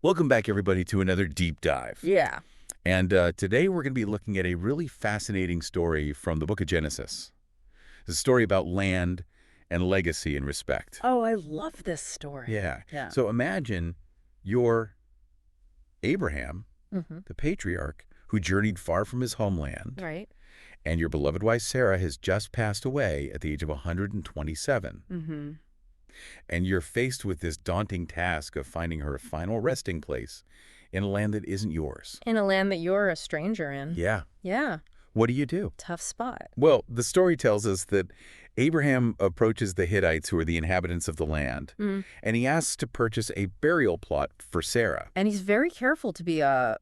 Welcome back, everybody, to another deep dive. Yeah. And today we're going to be looking at a really fascinating story from the book of Genesis. It's a story about land and legacy and respect. Oh, I love this story. Yeah. Yeah. So imagine you're Abraham, Mm-hmm. the patriarch, who journeyed far from his homeland, Right. and your beloved wife Sarah has just passed away at the age of 127. Mm-hmm. And you're faced with this daunting task of finding her a final resting place in a land that isn't yours. In a land that you're a stranger in. Yeah. Yeah. What do you do? Tough spot. Well, the story tells us that Abraham approaches the Hittites, who are the inhabitants of the land, and he asks to purchase a burial plot for Sarah. And he's very careful to be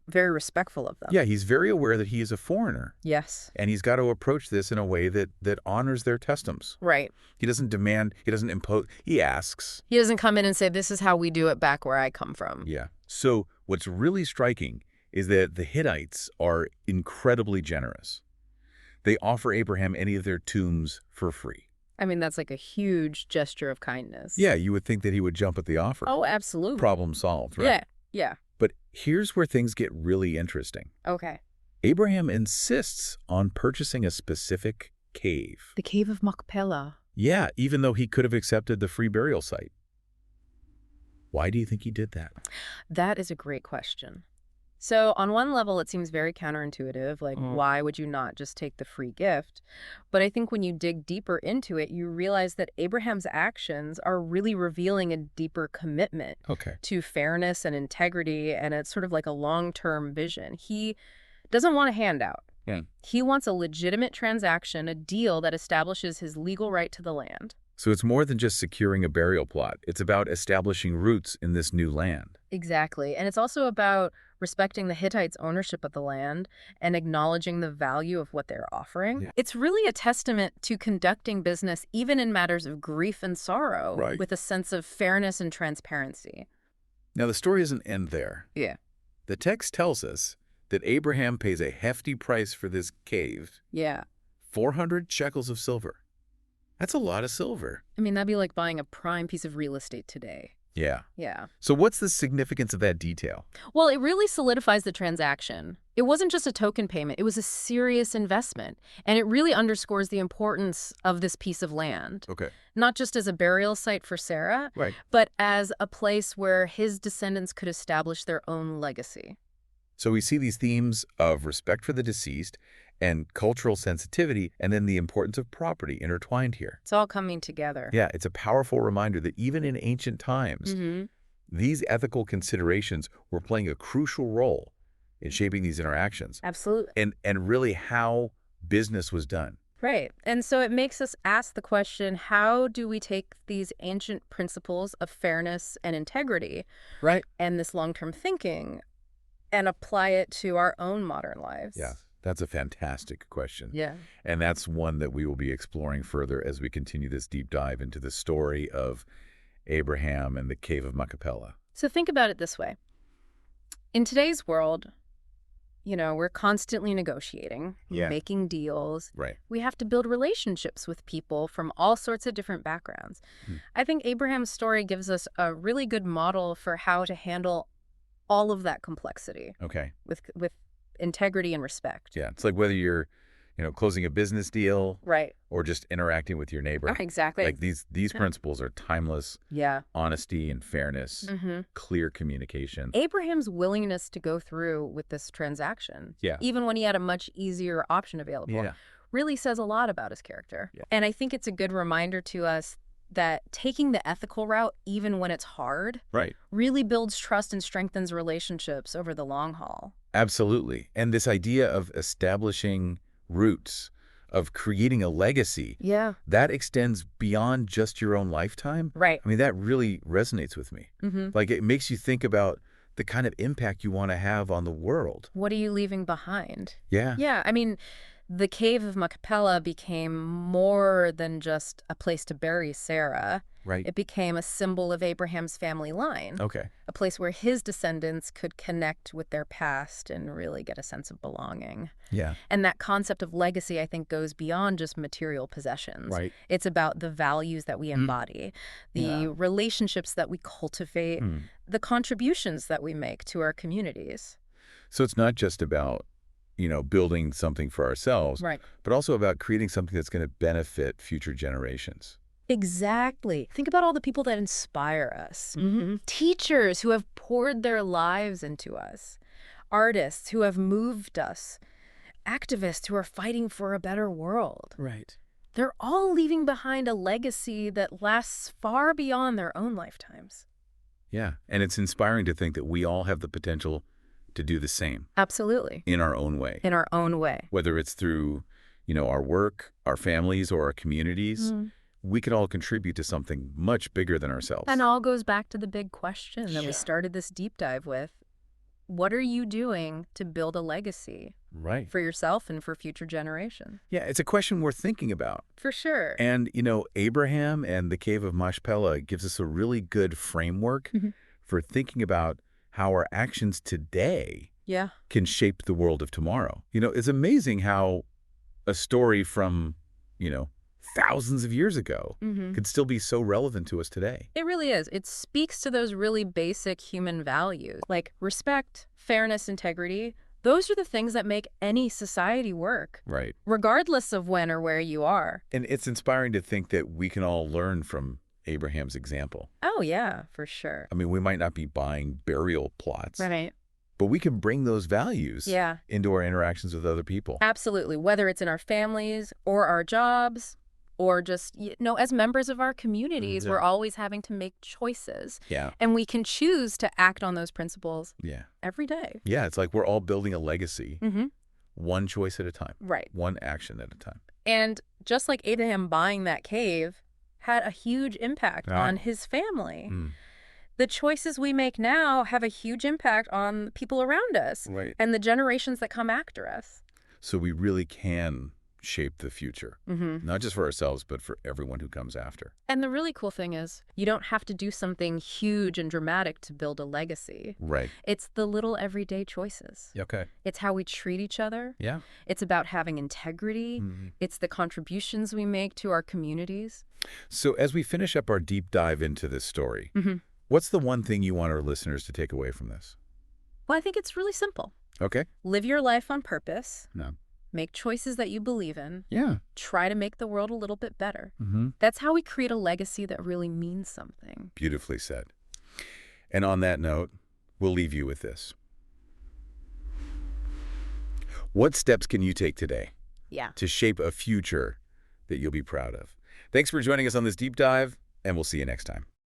very respectful of them. Yeah, he's very aware that he is a foreigner, Yes. and he's got to approach this in a way that honors their customs. Right. He doesn't demand, he doesn't impose, he asks. He doesn't come in and say, this is how we do it back where I come from. Yeah. So what's really striking is that the Hittites are incredibly generous. They offer Abraham any of their tombs for free. I mean, that's like a huge gesture of kindness. Yeah, you would think that he would jump at the offer. Oh, absolutely. Problem solved, right? Yeah. Yeah. But here's where things get really interesting. Okay. Abraham insists on purchasing a specific cave. The Cave of Machpelah. Yeah, even though he could have accepted the free burial site. Why do you think he did that? That is a great question. So on one level, it seems very counterintuitive. Like, why would you not just take the free gift? But I think when you dig deeper into it, you realize that Abraham's actions are really revealing a deeper commitment to fairness and integrity, and it's sort of like a long-term vision. He doesn't want a handout. Yeah. He wants a legitimate transaction, a deal that establishes his legal right to the land. So it's more than just securing a burial plot. It's about establishing roots in this new land. Exactly. And it's also about respecting the Hittites' ownership of the land and acknowledging the value of what they're offering. Yeah. It's really a testament to conducting business even in matters of grief and sorrow, Right. with a sense of fairness and transparency. Now, the story doesn't end there. Yeah. The text tells us that Abraham pays a hefty price for this cave, Yeah. 400 shekels of silver. That's a lot of silver. I mean, that'd be like buying a prime piece of real estate today. Yeah. Yeah. So what's the significance of that detail? Well, it really solidifies the transaction. It wasn't just a token payment. It was a serious investment. And it really underscores the importance of this piece of land. Okay. Not just as a burial site for Sarah, Right. but as a place where his descendants could establish their own legacy. So we see these themes of respect for the deceased and cultural sensitivity, and then the importance of property intertwined here. It's all coming together. Yeah, it's a powerful reminder that even in ancient times, these ethical considerations were playing a crucial role in shaping these interactions Absolutely. and really how business was done. Right. And so it makes us ask the question, how do we take these ancient principles of fairness and integrity Right. and this long-term thinking and apply it to our own modern lives? Yeah, that's a fantastic question. Yeah. And that's one that we will be exploring further as we continue this deep dive into the story of Abraham and the Cave of Machpelah. So think about it this way. In today's world, we're constantly negotiating, making deals. Right. We have to build relationships with people from all sorts of different backgrounds. I think Abraham's story gives us a really good model for how to handle all of that complexity Okay. with integrity and respect. Yeah, it's like whether you're, closing a business deal Right. or just interacting with your neighbor. Exactly. Like these principles are timeless. Yeah. Honesty and fairness, clear communication. Abraham's willingness to go through with this transaction, even when he had a much easier option available, really says a lot about his character. Yeah. And I think it's a good reminder to us that taking the ethical route, even when it's hard, really builds trust and strengthens relationships over the long haul. Absolutely. And this idea of establishing roots, of creating a legacy, that extends beyond just your own lifetime. Right. I mean, that really resonates with me. Like, it makes you think about the kind of impact you want to have on the world. What are you leaving behind? Yeah. Yeah, I mean, The cave of Machpelah became more than just a place to bury Sarah. Right. It became a symbol of Abraham's family line. Okay. A place where his descendants could connect with their past and really get a sense of belonging. Yeah. And that concept of legacy, I think, goes beyond just material possessions. Right. It's about the values that we embody, the relationships that we cultivate, the contributions that we make to our communities. So it's not just about, building something for ourselves, Right. but also about creating something that's going to benefit future generations. Exactly. Think about all the people that inspire us. Teachers who have poured their lives into us. Artists who have moved us. Activists who are fighting for a better world. Right. They're all leaving behind a legacy that lasts far beyond their own lifetimes. Yeah. And it's inspiring to think that we all have the potential to do the same. Absolutely. In our own way. In our own way. Whether it's through, our work, our families, or our communities. We can all contribute to something much bigger than ourselves. And all goes back to the big question that we started this deep dive with. What are you doing to build a legacy? Right. For yourself and for future generations? Yeah, it's a question worth thinking about. For sure. And, Abraham and the Cave of Machpelah gives us a really good framework for thinking about how our actions today can shape the world of tomorrow. It's amazing how a story from, thousands of years ago could still be so relevant to us today. It really is. It speaks to those really basic human values like respect, fairness, integrity. Those are the things that make any society work. Right. Regardless of when or where you are. And it's inspiring to think that we can all learn from Abraham's example. Oh, yeah, for sure. I mean, we might not be buying burial plots. Right. But we can bring those values into our interactions with other people. Absolutely. Whether it's in our families or our jobs or just, as members of our communities, we're always having to make choices. Yeah. And we can choose to act on those principles every day. Yeah, it's like we're all building a legacy, one choice at a time. Right. One action at a time. And just like Abraham buying that cave had a huge impact on his family. The choices we make now have a huge impact on the people around us and the generations that come after us. So we really can shape the future, not just for ourselves, but for everyone who comes after. And the really cool thing is you don't have to do something huge and dramatic to build a legacy. Right. It's the little everyday choices. Okay. It's how we treat each other. Yeah. It's about having integrity. It's the contributions we make to our communities. So as we finish up our deep dive into this story, what's the one thing you want our listeners to take away from this? Well, I think it's really simple. Okay. Live your life on purpose. No. Make choices that you believe in. Yeah. Try to make the world a little bit better. That's how we create a legacy that really means something. Beautifully said. And on that note, we'll leave you with this. What steps can you take today to shape a future that you'll be proud of? Thanks for joining us on this deep dive, and we'll see you next time.